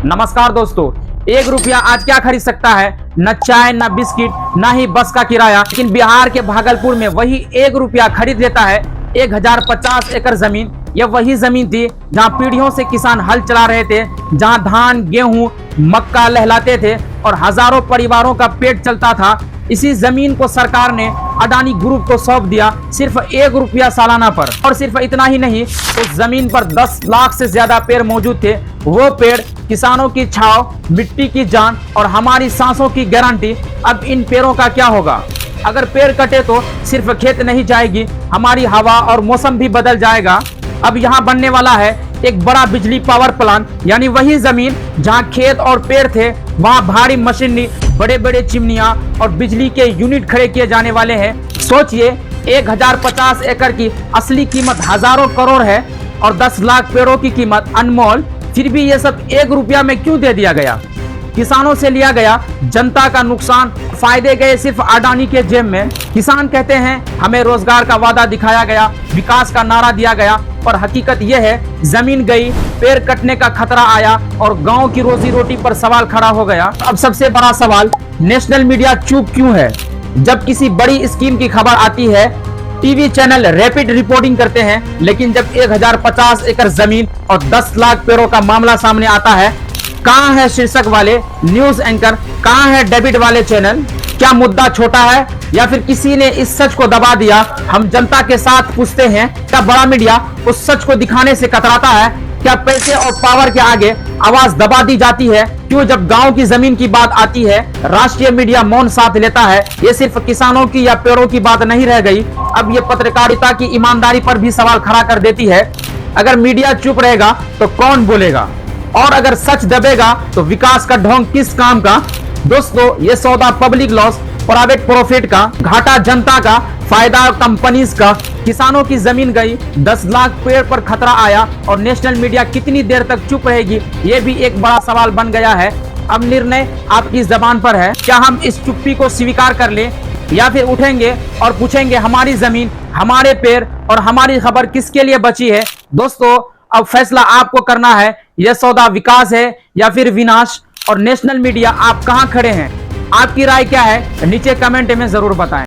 नमस्कार दोस्तों, 1 रुपया आज क्या खरीद सकता है? न चाय, न बिस्किट, न ही बस का किराया। लेकिन बिहार के भागलपुर में वही 1 रुपया खरीद लेता है 1050 एकड़ जमीन। यह वही जमीन थी जहां पीढ़ियों से किसान हल चला रहे थे, जहां धान, गेहूं, मक्का लहलाते थे और हजारों परिवारों का पेट चलता था। इसी जमीन को सरकार ने अडानी ग्रुप को सौंप दिया सिर्फ 1 रुपया सालाना पर। और सिर्फ इतना ही नहीं, उस जमीन पर 10 लाख से ज्यादा पेड़ मौजूद थे। वो पेड़ किसानों की छांव, मिट्टी की जान और हमारी सांसों की गारंटी। अब इन पेड़ों का क्या होगा? अगर पेड़ कटे तो सिर्फ खेत नहीं जाएगी, हमारी हवा और मौसम भी बदल जाएगा। अब यहाँ बनने वाला है एक बड़ा बिजली पावर प्लांट, यानी वही जमीन जहाँ खेत और पेड़ थे, वहाँ भारी मशीनरी, बड़े बड़े चिमनियां और बिजली के यूनिट खड़े किए जाने वाले हैं। सोचिए, 1050 एकड़ की असली कीमत हजारों करोड़ है और 10 लाख पेड़ों की कीमत अनमोल। फिर भी ये सब 1 रुपया में क्यों दे दिया गया? किसानों से लिया गया, जनता का नुकसान, फायदे गए सिर्फ अडानी के जेब में। किसान कहते हैं हमें रोजगार का वादा दिखाया गया, विकास का नारा दिया गया, पर हकीकत यह है जमीन गई, पेड़ कटने का खतरा आया और गांव की रोजी रोटी पर सवाल खड़ा हो गया। अब सबसे बड़ा सवाल, नेशनल मीडिया चुप क्यों है? जब किसी बड़ी स्कीम की खबर आती है, टीवी चैनल रैपिड रिपोर्टिंग करते हैं, लेकिन जब 1050 एकड़ जमीन और 10 लाख पेड़ों का मामला सामने आता है, कहां है शीर्षक वाले न्यूज एंकर? कहां है डेबिट वाले चैनल? क्या मुद्दा छोटा है या फिर किसी ने इस सच को दबा दिया? हम जनता के साथ पूछते हैं, क्या बड़ा मीडिया उस सच को दिखाने से कतराता है? क्या पैसे और पावर के आगे आवाज दबा दी जाती है? क्यों जब गांव की जमीन की बात आती है, राष्ट्रीय मीडिया मौन साथ लेता है? ये सिर्फ किसानों की या पेड़ों की बात नहीं रह गई, अब ये पत्रकारिता की ईमानदारी पर भी सवाल खड़ा कर देती है। अगर मीडिया चुप रहेगा तो कौन बोलेगा? और अगर सच दबेगा तो विकास का ढोंग किस काम का? दोस्तों, ये सौदा पब्लिक लॉस, प्राइवेट प्रॉफिट का, घाटा जनता का, फायदा कंपनीज का। किसानों की जमीन गई, 10 लाख पेड़ पर खतरा आया और नेशनल मीडिया कितनी देर तक चुप रहेगी? ये भी एक बड़ा सवाल बन गया है। अब निर्णय आपकी जबान पर है। क्या हम इस चुप्पी को स्वीकार कर लें या फिर उठेंगे और पूछेंगे हमारी जमीन, हमारे पेड़ और हमारी खबर किसके लिए बची है? दोस्तों, अब फैसला आपको करना है। यह सौदा विकास है या फिर विनाश? और नेशनल मीडिया, आप कहां खड़े हैं? आपकी राय क्या है? नीचे कमेंट में जरूर बताएं।